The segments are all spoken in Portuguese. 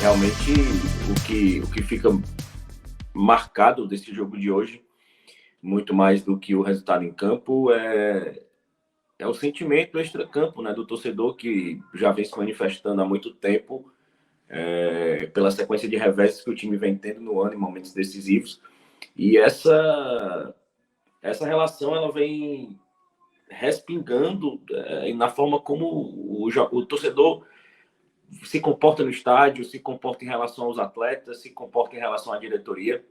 realmente o que fica marcado desse jogo de hoje, muito mais do que o resultado em campo, é o sentimento extra-campo, né, do torcedor que já vem se manifestando há muito tempo, pela sequência de reveses que o time vem tendo no ano em momentos decisivos. E essa relação ela vem respingando na forma como o torcedor se comporta no estádio, se comporta em relação aos atletas, se comporta em relação à diretoria.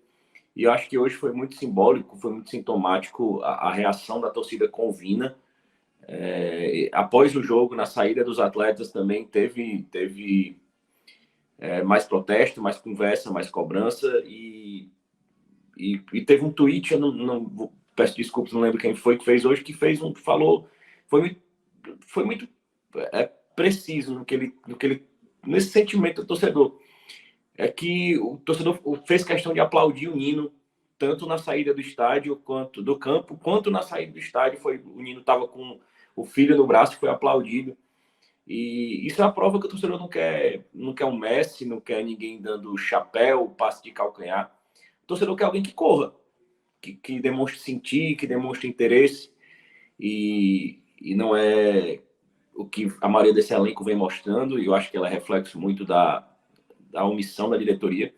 E eu acho que hoje foi muito simbólico, foi muito sintomático a reação da torcida com o Vina. Após o jogo, na saída dos atletas também teve mais protesto, mais conversa, mais cobrança. E teve um tweet, eu não peço desculpas, não lembro quem foi que fez hoje, que falou, foi muito preciso no que ele nesse sentimento do torcedor. É que o torcedor fez questão de aplaudir o Nino, tanto na saída do estádio, quanto do campo, quanto na saída do estádio. O Nino estava com o filho no braço, foi aplaudido. E isso é a prova que o torcedor não quer um Messi, não quer ninguém dando chapéu, passe de calcanhar. O torcedor quer alguém que corra, que demonstre sentir, que demonstre interesse. E não é o que a maioria desse elenco vem mostrando, e eu acho que ela é reflexo muito da omissão da diretoria.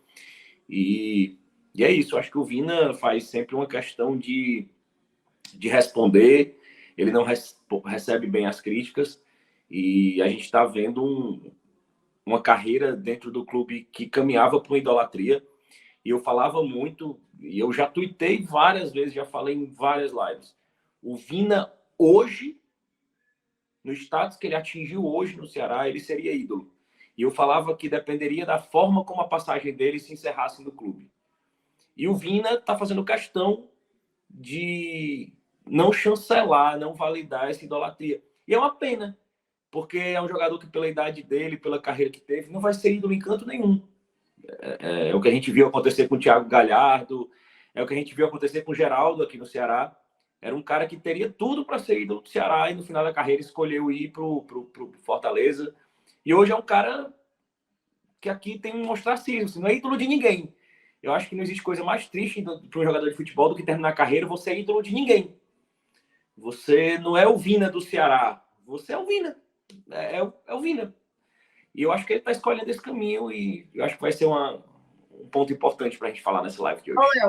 E é isso, eu acho que o Vina faz sempre uma questão de responder, ele não recebe bem as críticas, e a gente está vendo uma carreira dentro do clube que caminhava para uma idolatria. E eu falava muito, e eu já tuitei várias vezes, já falei em várias lives, o Vina hoje, no status que ele atingiu hoje no Ceará, ele seria ídolo. E eu falava que dependeria da forma como a passagem dele se encerrasse no clube. E o Vina está fazendo questão de não chancelar, não validar essa idolatria. E é uma pena, porque é um jogador que, pela idade dele, pela carreira que teve, não vai ser ídolo em canto nenhum. É o que a gente viu acontecer com o Thiago Galhardo, é o que a gente viu acontecer com o Geraldo aqui no Ceará. Era um cara que teria tudo para ser ídolo do Ceará e no final da carreira escolheu ir para o Fortaleza. E hoje é um cara que aqui tem um ostracismo, não é ídolo de ninguém. Eu acho que não existe coisa mais triste para um jogador de futebol do que terminar a carreira você é ídolo de ninguém. Você não é o Vina do Ceará, você é o Vina. É o Vina. E eu acho que ele está escolhendo esse caminho e eu acho que vai ser um ponto importante para a gente falar nessa live de hoje.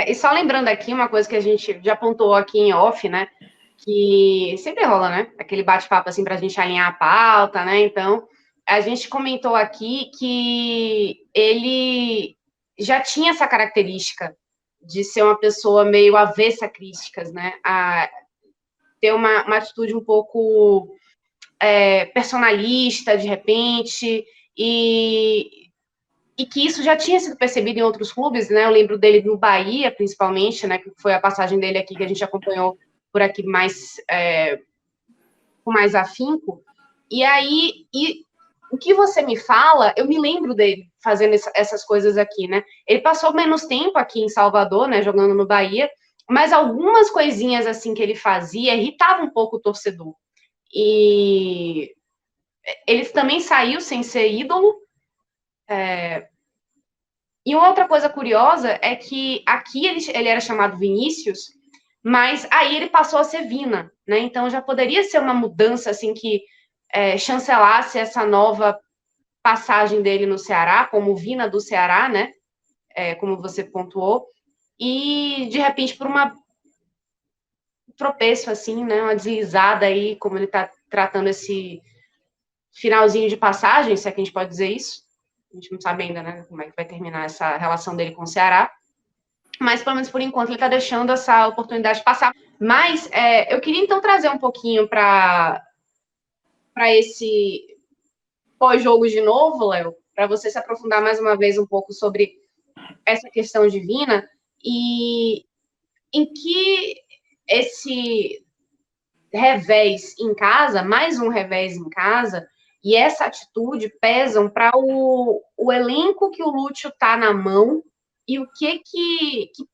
E só lembrando aqui uma coisa que a gente já apontou aqui em off, né? Que sempre rola, né? Aquele bate-papo assim para a gente alinhar a pauta, né? Então, a gente comentou aqui que ele já tinha essa característica de ser uma pessoa meio avessa a críticas, né? A ter uma atitude um pouco personalista, de repente, e que isso já tinha sido percebido em outros clubes, né? Eu lembro dele no Bahia, principalmente, né? Que foi a passagem dele aqui que a gente acompanhou por aqui com mais afinco. E aí, o que você me fala, eu me lembro dele fazendo essas coisas aqui, né? Ele passou menos tempo aqui em Salvador, né? Jogando no Bahia, mas algumas coisinhas assim que ele fazia irritavam um pouco o torcedor. E ele também saiu sem ser ídolo. E uma outra coisa curiosa é que aqui ele era chamado Vinícius, mas aí ele passou a ser Vina, né? Então já poderia ser uma mudança assim que chancelasse essa nova passagem dele no Ceará, como Vina do Ceará, né? Como você pontuou, e de repente por um tropeço assim, né? Uma deslizada aí, como ele está tratando esse finalzinho de passagem, se é que a gente pode dizer isso. A gente não sabe ainda, né, como é que vai terminar essa relação dele com o Ceará. Mas, pelo menos por enquanto, ele está deixando essa oportunidade passar. Mas eu queria, então, trazer um pouquinho para esse pós-jogo de novo, Léo, para você se aprofundar mais uma vez um pouco sobre essa questão divina e em que esse revés em casa, mais um revés em casa, e essa atitude pesam para o elenco que o Lúcio tá na mão e o que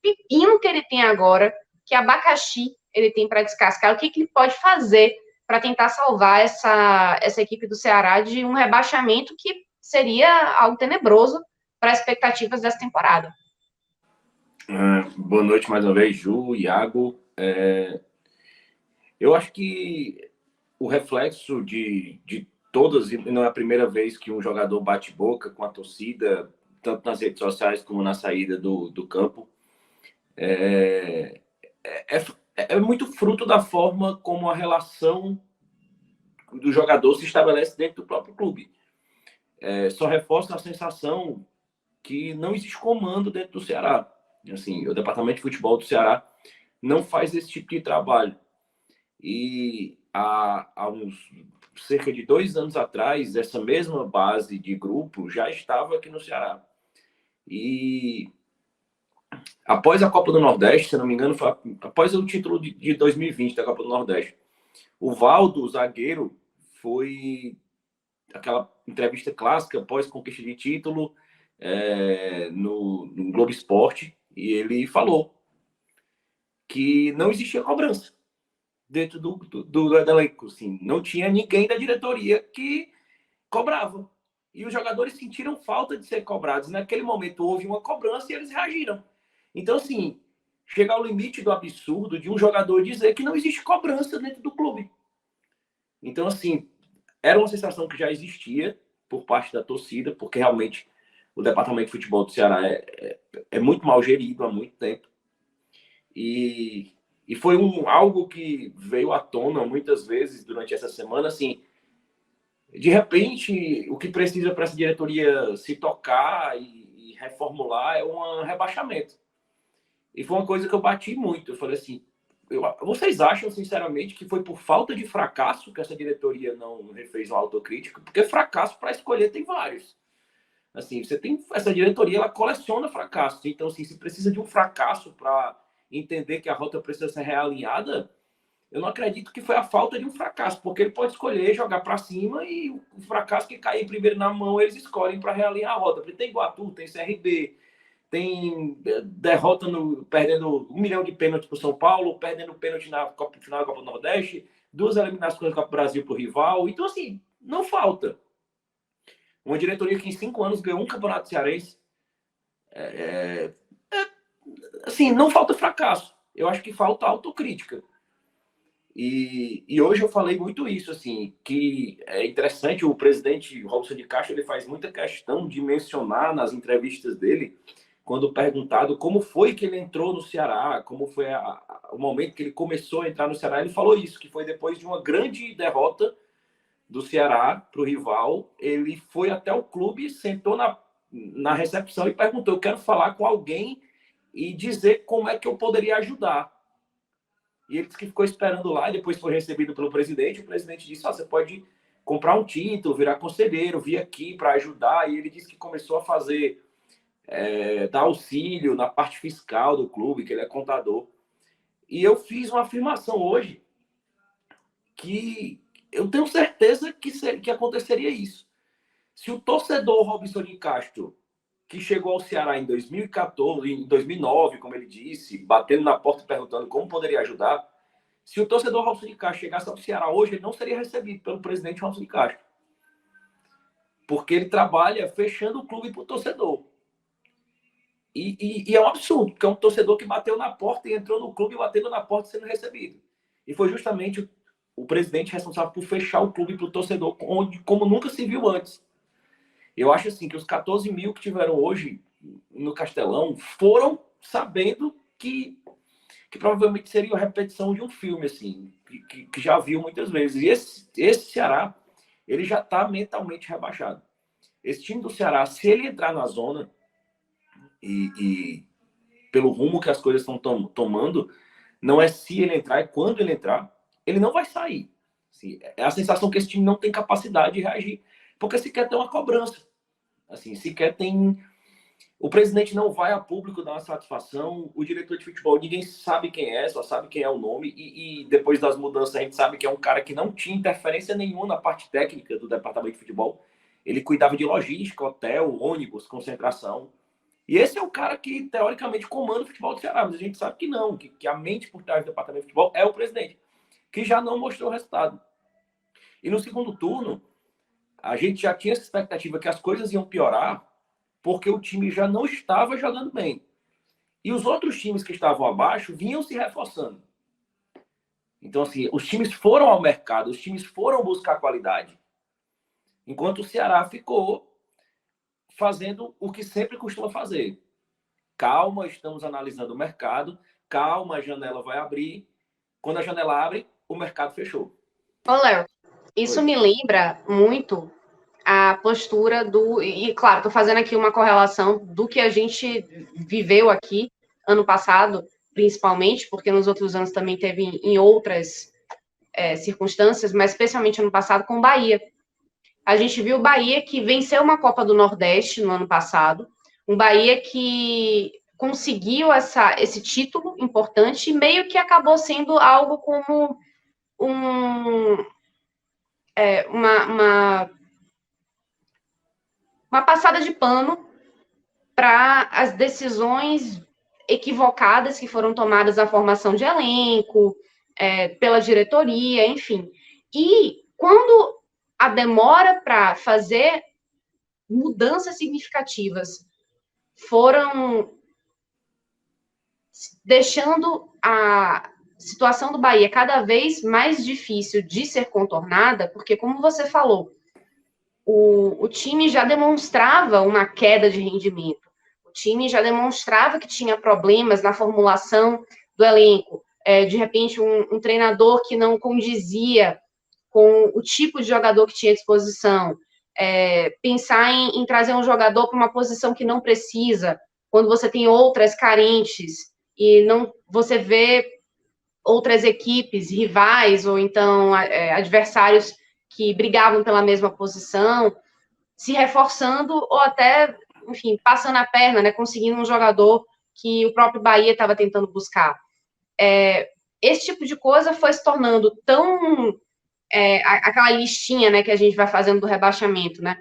pepino que ele tem agora, que abacaxi ele tem para descascar, o que ele pode fazer para tentar salvar essa equipe do Ceará de um rebaixamento que seria algo tenebroso para as expectativas dessa temporada. Boa noite mais uma vez, Ju, Iago. Eu acho que o reflexo de todas, e não é a primeira vez que um jogador bate boca com a torcida, tanto nas redes sociais como na saída do campo, é muito fruto da forma como a relação do jogador se estabelece dentro do próprio clube. Só reforça a sensação que não existe comando dentro do Ceará. Assim, o departamento de futebol do Ceará não faz esse tipo de trabalho. E há uns cerca de 2 anos atrás, essa mesma base de grupo já estava aqui no Ceará. E após a Copa do Nordeste, se não me engano, foi após o título de 2020 da Copa do Nordeste, o Valdo, o zagueiro, foi aquela entrevista clássica pós-conquista de título no Globo Esporte, e ele falou que não existia cobrança dentro do elenco, assim. Não tinha ninguém da diretoria que cobrava. E os jogadores sentiram falta de ser cobrados. Naquele momento houve uma cobrança e eles reagiram. Então, assim, chega ao limite do absurdo de um jogador dizer que não existe cobrança dentro do clube. Então, assim, era uma sensação que já existia por parte da torcida, porque realmente o departamento de futebol do Ceará é muito mal gerido há muito tempo. E foi algo que veio à tona muitas vezes durante essa semana, assim, de repente, o que precisa para essa diretoria se tocar e reformular é um rebaixamento. E foi uma coisa que eu bati muito. Eu falei assim, vocês acham, sinceramente, que foi por falta de fracasso que essa diretoria não refez uma autocrítica? Porque fracasso para escolher tem vários. Assim, você tem essa diretoria, ela coleciona fracassos. Então, assim, se precisa de um fracasso para entender que a rota precisa ser realinhada, eu não acredito que foi a falta de um fracasso, porque ele pode escolher jogar para cima e o fracasso que cair primeiro na mão, eles escolhem para realinhar a rota. Porque tem Iguatu, tem CRB, tem derrota perdendo 1 milhão de pênaltis para o São Paulo, perdendo pênalti na final da Copa do Nordeste, 2 eliminações da Copa do Brasil para o rival. Então, assim, não falta. Uma diretoria que em 5 anos ganhou um campeonato cearense. Assim, não falta fracasso. Eu acho que falta autocrítica. E hoje eu falei muito isso, assim, que é interessante, o presidente Robson de Castro, ele faz muita questão de mencionar nas entrevistas dele, quando perguntado como foi que ele entrou no Ceará, como foi o momento que ele começou a entrar no Ceará, ele falou isso, que foi depois de uma grande derrota do Ceará para o rival, ele foi até o clube, sentou na recepção e perguntou, eu quero falar com alguém e dizer como é que eu poderia ajudar. E ele disse que ficou esperando lá, e depois foi recebido pelo presidente. O presidente disse, você pode comprar um título, virar conselheiro, vir aqui para ajudar. E ele disse que começou a fazer, dar auxílio na parte fiscal do clube, que ele é contador. E eu fiz uma afirmação hoje que eu tenho certeza que aconteceria isso. Se o torcedor Robson de Castro, que chegou ao Ceará em 2014, em 2009, como ele disse, batendo na porta e perguntando como poderia ajudar, se o torcedor Robson de Castro chegasse ao Ceará hoje, ele não seria recebido pelo presidente Robson de Castro. Porque ele trabalha fechando o clube para o torcedor. E é um absurdo, porque é um torcedor que bateu na porta e entrou no clube batendo na porta sendo recebido. E foi justamente o presidente responsável por fechar o clube para o torcedor, como nunca se viu antes. Eu acho assim que os 14 mil que tiveram hoje no Castelão foram sabendo que provavelmente seria a repetição de um filme, assim, que já viu muitas vezes. E esse Ceará, ele já está mentalmente rebaixado. Esse time do Ceará, se ele entrar na zona e pelo rumo que as coisas estão tomando, não é se ele entrar, é quando ele entrar, ele não vai sair. Assim, é a sensação que esse time não tem capacidade de reagir, porque sequer tem uma cobrança. Assim, sequer tem... O presidente não vai a público dar uma satisfação, o diretor de futebol, ninguém sabe quem é, só sabe quem é o nome, e depois das mudanças a gente sabe que é um cara que não tinha interferência nenhuma na parte técnica do departamento de futebol. Ele cuidava de logística, hotel, ônibus, concentração. E esse é o cara que, teoricamente, comanda o futebol do Ceará, mas a gente sabe que não, que a mente por trás do departamento de futebol é o presidente, que já não mostrou o resultado. E no segundo turno, a gente já tinha essa expectativa que as coisas iam piorar, porque o time já não estava jogando bem. E os outros times que estavam abaixo vinham se reforçando. Então, assim, os times foram ao mercado, os times foram buscar qualidade. Enquanto o Ceará ficou fazendo o que sempre costuma fazer. Calma, estamos analisando o mercado. Calma, a janela vai abrir. Quando a janela abre, o mercado fechou. Ô, Léo, isso me lembra muito a postura do... E, claro, estou fazendo aqui uma correlação do que a gente viveu aqui ano passado, principalmente, porque nos outros anos também teve em outras circunstâncias, mas especialmente ano passado com o Bahia. A gente viu o Bahia que venceu uma Copa do Nordeste no ano passado, um Bahia que conseguiu esse título importante e meio que acabou sendo algo como uma passada de pano para as decisões equivocadas que foram tomadas na formação de elenco, pela diretoria, enfim. E quando a demora para fazer mudanças significativas foram deixando a situação do Bahia cada vez mais difícil de ser contornada, porque, como você falou, o time já demonstrava uma queda de rendimento, o time já demonstrava que tinha problemas na formulação do elenco, de repente um treinador que não condizia com o tipo de jogador que tinha à disposição, pensar em trazer um jogador para uma posição que não precisa, quando você tem outras carentes, e não você vê outras equipes, rivais, ou então adversários que brigavam pela mesma posição, se reforçando, ou até, enfim, passando a perna, né, conseguindo um jogador que o próprio Bahia estava tentando buscar. Esse tipo de coisa foi se tornando tão... aquela listinha, né, que a gente vai fazendo do rebaixamento, né?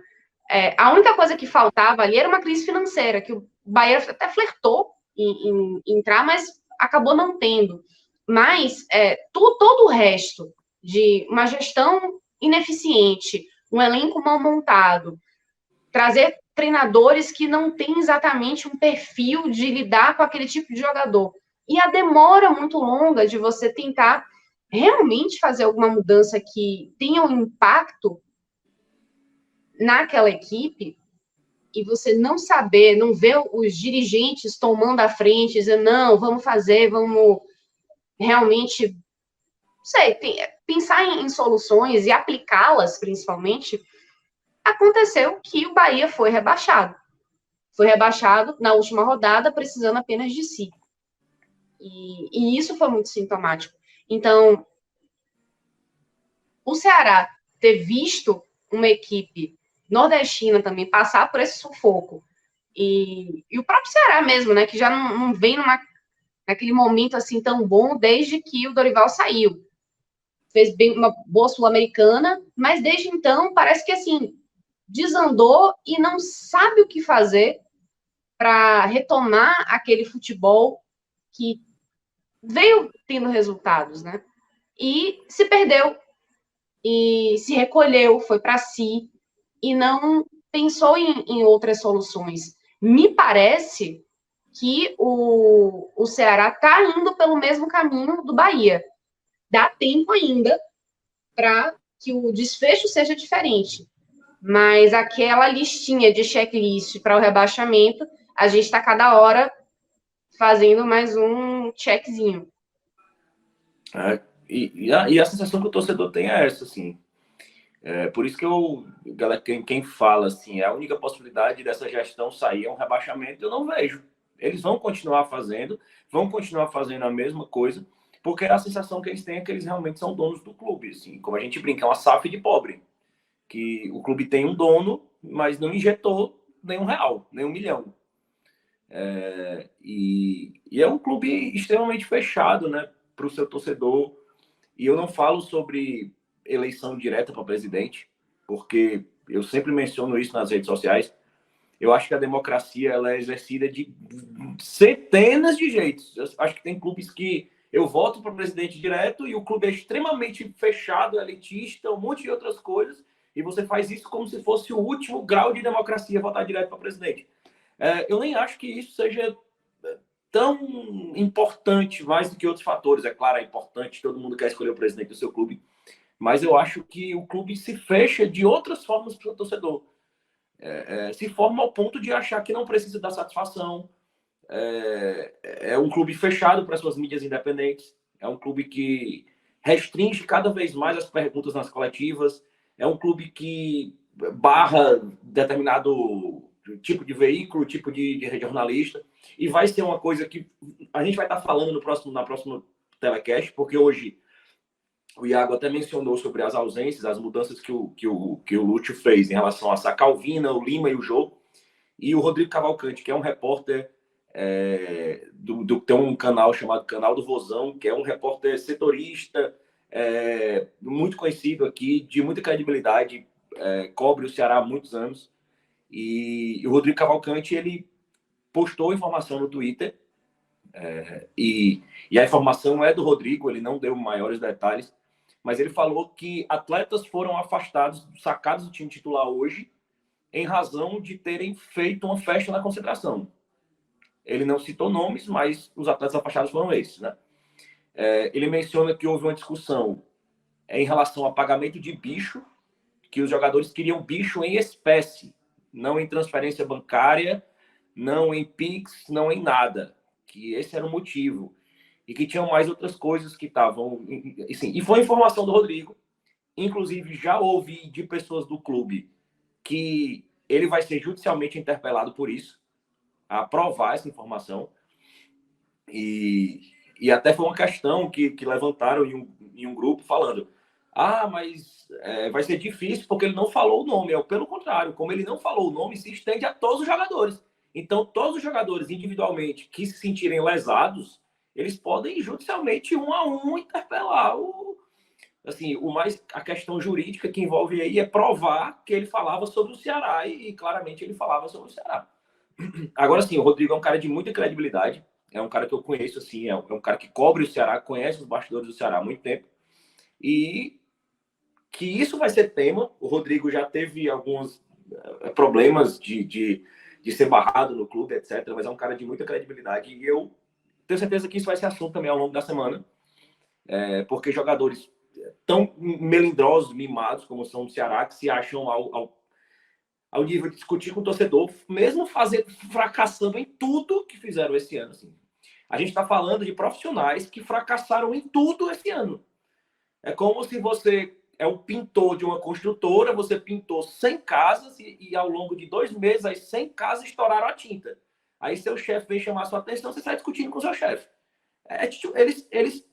A única coisa que faltava ali era uma crise financeira, que o Bahia até flertou em entrar, mas acabou não tendo. Mas todo o resto de uma gestão ineficiente, um elenco mal montado, trazer treinadores que não têm exatamente um perfil de lidar com aquele tipo de jogador. E a demora muito longa de você tentar realmente fazer alguma mudança que tenha um impacto naquela equipe, e você não saber, não ver os dirigentes tomando a frente, dizendo, não, vamos fazer, vamos realmente, não sei, pensar em soluções e aplicá-las, principalmente, aconteceu que o Bahia foi rebaixado. Foi rebaixado na última rodada, precisando apenas de si. E isso foi muito sintomático. Então, o Ceará ter visto uma equipe nordestina também passar por esse sufoco, e o próprio Ceará mesmo, né, que já não vem naquele momento assim tão bom desde que o Dorival saiu. Fez bem uma boa Sul-Americana, mas desde então parece que assim desandou e não sabe o que fazer para retomar aquele futebol que veio tendo resultados, né? E se perdeu, e se recolheu, foi para si, e não pensou em outras soluções. Me parece que o Ceará está indo pelo mesmo caminho do Bahia. Dá tempo ainda para que o desfecho seja diferente. Mas aquela listinha de checklist para o rebaixamento, a gente está cada hora fazendo mais um checkzinho. E a sensação que o torcedor tem é essa, assim. Por isso que galera, quem fala assim, a única possibilidade dessa gestão sair é um rebaixamento, eu não vejo. Eles vão continuar fazendo a mesma coisa, porque a sensação que eles têm é que eles realmente são donos do clube, assim, como a gente brinca, é uma SAF de pobre, que o clube tem um dono, mas não injetou nenhum real, nem um milhão. E é um clube extremamente fechado, né, para o seu torcedor. E eu não falo sobre eleição direta para presidente, porque eu sempre menciono isso nas redes sociais. Eu acho que a democracia ela é exercida de centenas de jeitos. Eu acho que tem clubes que eu voto para o presidente direto e o clube é extremamente fechado, elitista, um monte de outras coisas. e você faz isso como se fosse o último grau de democracia, votar direto para presidente. Eu nem acho que isso seja tão importante, mais do que outros fatores. É claro, é importante, todo mundo quer escolher o presidente do seu clube, mas eu acho que o clube se fecha de outras formas para o torcedor. Se forma ao ponto de achar que não precisa dar satisfação. É um clube fechado para suas mídias independentes. É um clube que restringe cada vez mais as perguntas nas coletivas. É um clube que barra determinado tipo de veículo, tipo de jornalista. E vai ser uma coisa que a gente vai estar falando na próxima telecast, porque hoje o Iago até mencionou sobre as ausências, as mudanças que o Lúcio fez em relação a Sacalvina, o Lima e o Jô. E o Rodrigo Cavalcante, que é um repórter tem um canal chamado Canal do Vozão, que é um repórter setorista, muito conhecido aqui, de muita credibilidade, cobre o Ceará há muitos anos. E o Rodrigo Cavalcante, ele postou informação no Twitter, e a informação é do Rodrigo, ele não deu maiores detalhes, mas ele falou que atletas foram afastados, sacados do time titular hoje, em razão de terem feito uma festa na concentração. Ele não citou nomes, mas os atletas afastados foram esses, né? Ele menciona que houve uma discussão em relação a pagamento de bicho, que os jogadores queriam bicho em espécie, não em transferência bancária, não em Pix, não em nada. Que esse era o motivo. E que tinham mais outras coisas que estavam... Assim, e foi informação do Rodrigo. Inclusive, já ouvi de pessoas do clube que ele vai ser judicialmente interpelado por isso, a provar essa informação. E até foi uma questão que levantaram em um grupo falando: mas vai ser difícil porque ele não falou o nome. Pelo contrário, como ele não falou o nome, se estende a todos os jogadores. Então, todos os jogadores individualmente que se sentirem lesados, eles podem judicialmente, um a um, interpelar a questão jurídica que envolve aí é provar que ele falava sobre o Ceará e claramente ele falava sobre o Ceará. Agora sim, o Rodrigo é um cara de muita credibilidade, é um cara que eu conheço, assim, é um cara que cobre o Ceará, conhece os bastidores do Ceará há muito tempo, e que isso vai ser tema. O Rodrigo já teve alguns problemas de ser barrado no clube, etc., mas é um cara de muita credibilidade, e eu tenho certeza que isso vai ser assunto também ao longo da semana, porque jogadores tão melindrosos, mimados, como são do Ceará, que se acham ao nível de discutir com o torcedor, mesmo fracassando em tudo que fizeram esse ano. Assim. A gente está falando de profissionais que fracassaram em tudo esse ano. É como se você é um pintor de uma construtora, você pintou 100 casas e ao longo de 2 meses, as 100 casas estouraram a tinta. Aí seu chefe vem chamar sua atenção, você sai discutindo com seu chefe.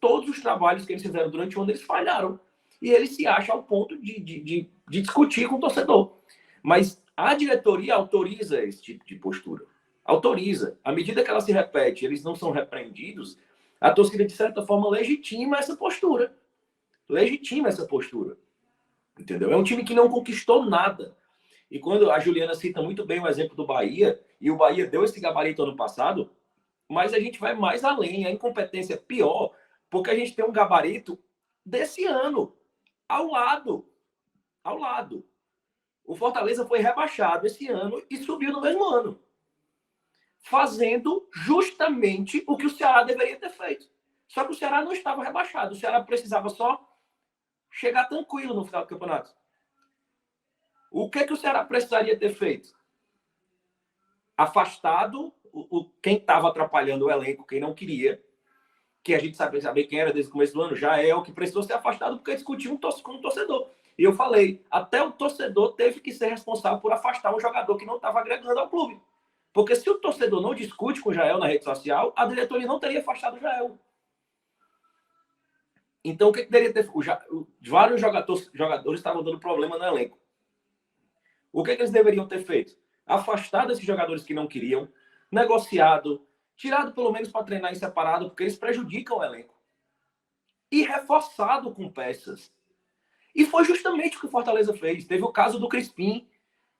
Todos os trabalhos que eles fizeram durante o ano, eles falharam. E eles se acham ao ponto de discutir com o torcedor. Mas a diretoria autoriza esse tipo de postura. Autoriza. À medida que ela se repete, eles não são repreendidos, a torcida, de certa forma, legitima essa postura. Legitima essa postura. Entendeu? É um time que não conquistou nada. E quando a Juliana cita muito bem o exemplo do Bahia, e o Bahia deu esse gabarito ano passado, mas a gente vai mais além, a incompetência é pior, porque a gente tem um gabarito desse ano, ao lado. O Fortaleza foi rebaixado esse ano e subiu no mesmo ano, fazendo justamente o que o Ceará deveria ter feito. Só que o Ceará não estava rebaixado, o Ceará precisava só chegar tranquilo no final do campeonato. O que o Ceará precisaria ter feito? Afastado quem estava atrapalhando o elenco, quem não queria, que a gente sabe quem era desde o começo do ano, já é o que precisou ser afastado porque discutiu com o torcedor. E eu falei, até o torcedor teve que ser responsável por afastar um jogador que não estava agregando ao clube. Porque se o torcedor não discute com o Jael na rede social, a diretoria não teria afastado o Jael. Então, o que deveria ter... Vários jogadores estavam dando problema no elenco. O que eles deveriam ter feito? Afastado esses jogadores que não queriam, negociado, tirado pelo menos para treinar em separado, porque eles prejudicam o elenco. E reforçado com peças. E foi justamente o que o Fortaleza fez. Teve o caso do Crispim,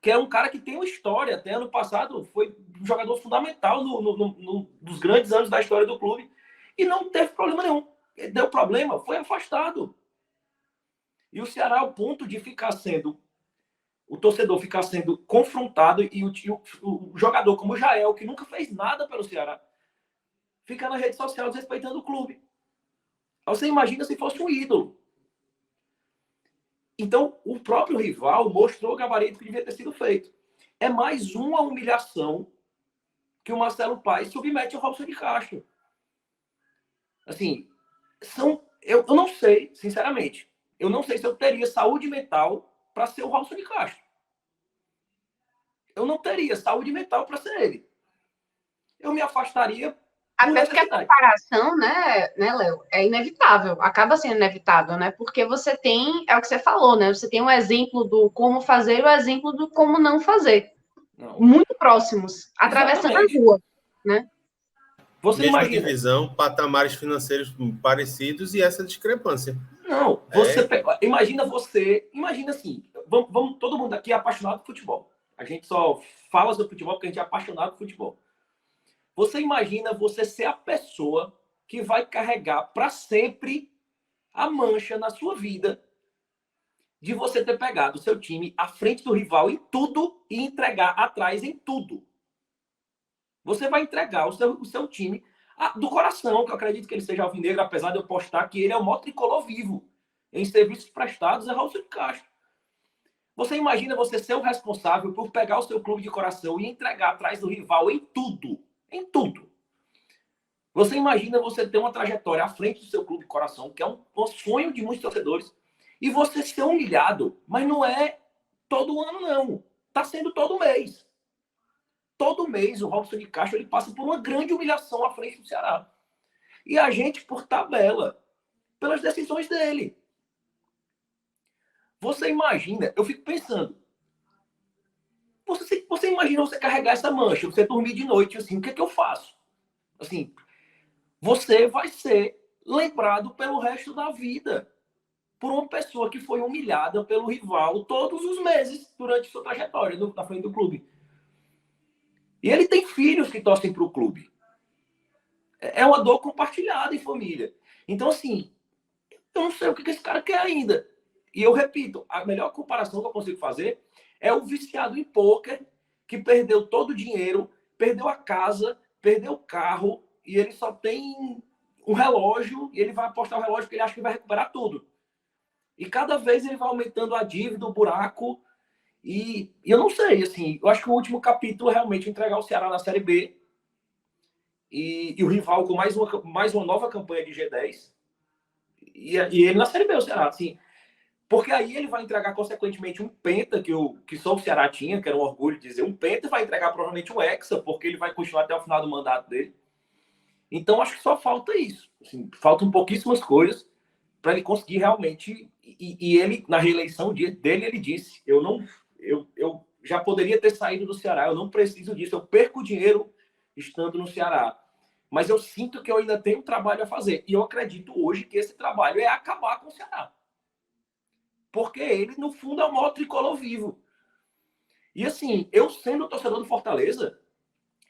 que é um cara que tem uma história. Até ano passado foi um jogador fundamental nos grandes anos da história do clube. E não teve problema nenhum. Deu problema, foi afastado. E o Ceará, ao ponto de ficar sendo o torcedor ficar sendo confrontado e o jogador como o Jael, que nunca fez nada pelo Ceará, fica na rede social desrespeitando o clube. Você imagina se fosse um ídolo. Então, o próprio rival mostrou o gabarito que devia ter sido feito. É mais uma humilhação que o Marcelo Paes submete ao Robson de Castro. Assim, eu não sei, sinceramente, eu não sei se eu teria saúde mental para ser o Robson de Castro. Eu não teria saúde mental para ser ele. Eu me afastaria. Até porque a comparação, né, Léo, é inevitável, acaba sendo inevitável, né? Porque você tem, é o que você falou, né? Você tem um exemplo do como fazer e o exemplo do como não fazer. Não. Muito próximos, atravessando a rua, né? Você mesma imagina. Divisão, patamares financeiros parecidos e essa discrepância. Não, imagina assim, vamos, todo mundo aqui é apaixonado por futebol. A gente só fala sobre futebol porque a gente é apaixonado por futebol. Você imagina você ser a pessoa que vai carregar para sempre a mancha na sua vida de você ter pegado o seu time à frente do rival em tudo e entregar atrás em tudo. Você vai entregar o seu time do coração, que eu acredito que ele seja alvinegro, apesar de eu postar que ele é o maior tricolor vivo em serviços prestados, é Robson de Castro. Você imagina você ser o responsável por pegar o seu clube de coração e entregar atrás do rival em tudo. Em tudo. Você imagina você ter uma trajetória à frente do seu clube de coração, que é um sonho de muitos torcedores, e você ser humilhado, mas não é todo ano, não. Está sendo todo mês. Todo mês o Robson de Castro ele passa por uma grande humilhação à frente do Ceará. E a gente, por tabela, pelas decisões dele. Você imagina, eu fico pensando, você imagina você carregar essa mancha, você dormir de noite, assim, o que é que eu faço? Assim, você vai ser lembrado pelo resto da vida por uma pessoa que foi humilhada pelo rival todos os meses durante sua trajetória na frente do clube. E ele tem filhos que torcem para o clube. É uma dor compartilhada em família. Então, assim, eu não sei o que esse cara quer ainda. E eu repito, a melhor comparação que eu consigo fazer é o viciado em pôquer que perdeu todo o dinheiro, perdeu a casa, perdeu o carro, e ele só tem um relógio, e ele vai apostar o relógio porque ele acha que vai recuperar tudo. E cada vez ele vai aumentando a dívida, o buraco, e eu não sei, assim, eu acho que o último capítulo é realmente entregar o Ceará na Série B, e o rival com mais uma nova campanha de G10, e ele na Série B, o Ceará, assim, porque aí ele vai entregar, consequentemente, um penta que só o Ceará tinha, que era um orgulho dizer, um penta, e vai entregar provavelmente um hexa, porque ele vai continuar até o final do mandato dele. Então, acho que só falta isso. Assim, faltam pouquíssimas coisas para ele conseguir realmente... E ele, na reeleição dele, ele disse, eu já poderia ter saído do Ceará, eu não preciso disso, eu perco dinheiro estando no Ceará. Mas eu sinto que eu ainda tenho um trabalho a fazer. E eu acredito hoje que esse trabalho é acabar com o Ceará. Porque ele, no fundo, é o maior tricolor vivo. E assim, eu sendo torcedor do Fortaleza,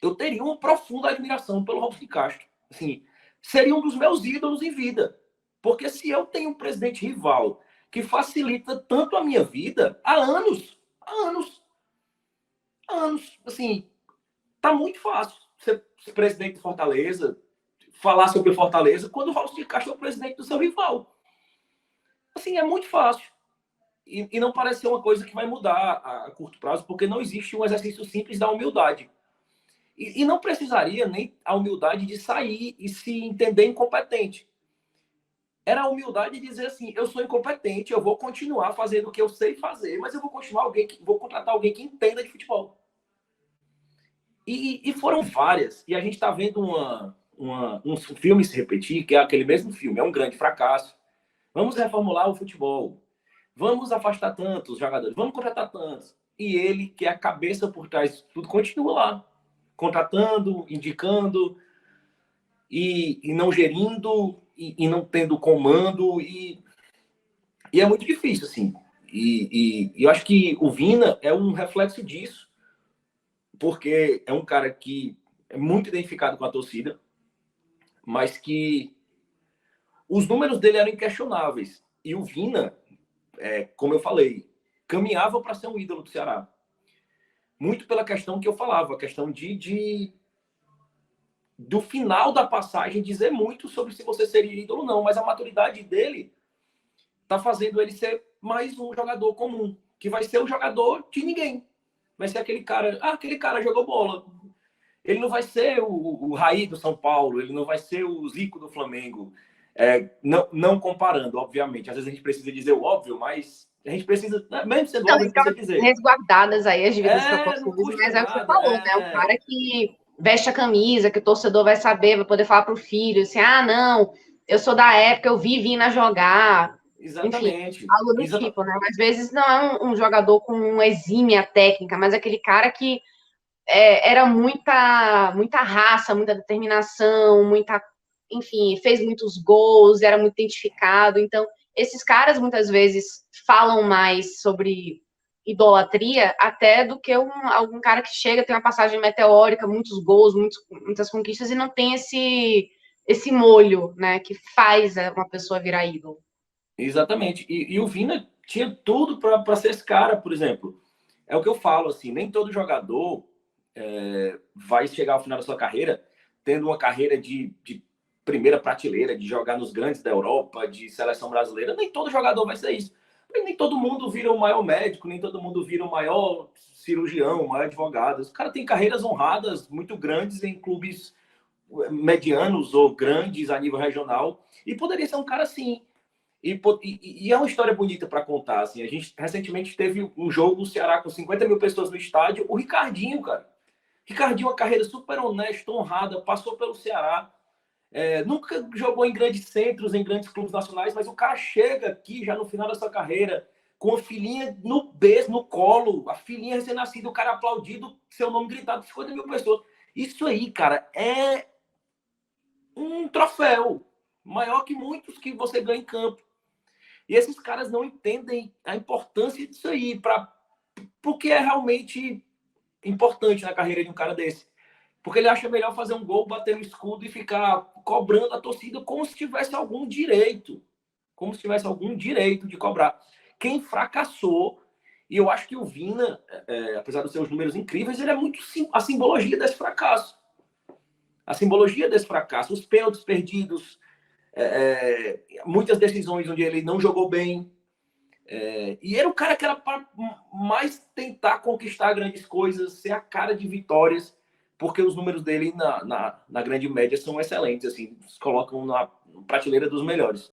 eu teria uma profunda admiração pelo Robson de Castro. Assim, seria um dos meus ídolos em vida. Porque se eu tenho um presidente rival que facilita tanto a minha vida, há anos, assim, tá muito fácil ser presidente de Fortaleza, falar sobre Fortaleza, quando o Robson de Castro é o presidente do seu rival. Assim, é muito fácil. E não parece ser uma coisa que vai mudar a curto prazo, porque não existe um exercício simples da humildade. E não precisaria nem a humildade de sair e se entender incompetente. Era a humildade de dizer assim, eu sou incompetente, eu vou continuar fazendo o que eu sei fazer, mas eu vou vou contratar alguém que entenda de futebol. E foram várias. E a gente está vendo um filme se repetir, que é aquele mesmo filme, é um grande fracasso. Vamos reformular o futebol. Vamos afastar tantos jogadores, vamos contratar tantos. E ele, que é a cabeça por trás de tudo, continua lá, contratando, indicando, e não gerindo, e não tendo comando, e é muito difícil, assim. E eu acho que o Vina é um reflexo disso, porque é um cara que é muito identificado com a torcida, mas que os números dele eram inquestionáveis. E o Vina, como eu falei, caminhava para ser um ídolo do Ceará. Muito pela questão que eu falava, a questão do final da passagem dizer muito sobre se você seria ídolo ou não, mas a maturidade dele tá fazendo ele ser mais um jogador comum, que vai ser o jogador de ninguém. Vai ser aquele cara jogou bola. Ele não vai ser o Raí do São Paulo, ele não vai ser o Zico do Flamengo. Não comparando, obviamente. Às vezes a gente precisa dizer o óbvio, mas a gente precisa, mesmo sendo óbvio, precisa dizer. Resguardadas aí as dívidas proporcionais, mas é o que você falou, né? O cara que veste a camisa, que o torcedor vai saber, vai poder falar pro filho, assim, não, eu sou da época, eu vi Vina jogar. Exatamente. Enfim, algo do tipo, né? Às vezes não é um jogador com uma exímia técnica, mas aquele cara que era muita raça, muita determinação, enfim, fez muitos gols, era muito identificado. Então, esses caras muitas vezes falam mais sobre idolatria até do que algum cara que chega, tem uma passagem meteórica, muitos gols, muitas conquistas e não tem esse molho, né, que faz uma pessoa virar ídolo. Exatamente. E o Vina tinha tudo para ser esse cara, por exemplo. É o que eu falo, assim, nem todo jogador vai chegar ao final da sua carreira tendo uma carreira de primeira prateleira, de jogar nos grandes da Europa, de seleção brasileira. Nem todo jogador vai ser isso. Nem todo mundo vira o maior médico, nem todo mundo vira o maior cirurgião, o maior advogado. Os caras têm carreiras honradas muito grandes em clubes medianos ou grandes a nível regional. E poderia ser um cara assim. E é uma história bonita para contar. Assim. A gente recentemente teve um jogo do Ceará com 50 mil pessoas no estádio. O Ricardinho, cara. Ricardinho, uma carreira super honesta, honrada, passou pelo Ceará. Nunca jogou em grandes centros, em grandes clubes nacionais, mas o cara chega aqui já no final da sua carreira com a filhinha no berço, no colo, a filhinha recém-nascida, o cara aplaudido, seu nome gritado por 50 mil pessoas. Isso aí, cara, é um troféu maior que muitos que você ganha em campo. E esses caras não entendem a importância disso aí, porque é realmente importante na carreira de um cara desse. Porque ele acha melhor fazer um gol, bater no escudo e ficar cobrando a torcida como se tivesse algum direito. Como se tivesse algum direito de cobrar. Quem fracassou, e eu acho que o Vina, apesar dos seus números incríveis, ele é muito a simbologia desse fracasso. A simbologia desse fracasso, os pênaltis perdidos, muitas decisões onde ele não jogou bem. E era o cara que era para mais tentar conquistar grandes coisas, ser a cara de vitórias, porque os números dele na grande média são excelentes, assim, colocam na prateleira dos melhores.